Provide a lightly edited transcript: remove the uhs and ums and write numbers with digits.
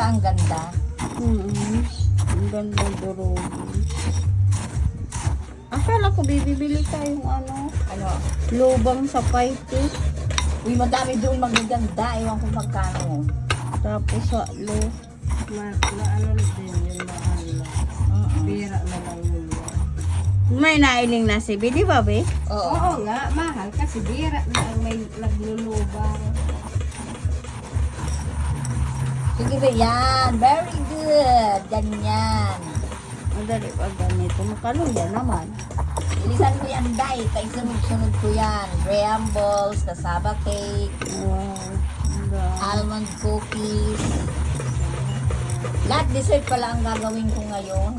ang ganda. Ang ganda durugin. Akala ko bibili tayong ano, Ano? lubang sa paite. Uy, madami doon magaganda. Ewan ko magkano. Tapos sa lo. Ano din yung mahal na. Pira na lang yun. May nailing na si di ba, be? Oo. Oo nga, mahal kasi bira na ang may naglulubang. Sige ba yan? Very good. Ganyan. Madali pa ganito. Makaluya naman. Ilisan ko yan, Day. Kay sunod-sunod ko yan. Graham balls, cassava cake, Wow. almond cookies. Lahat dessert pala ang gagawin ko ngayon.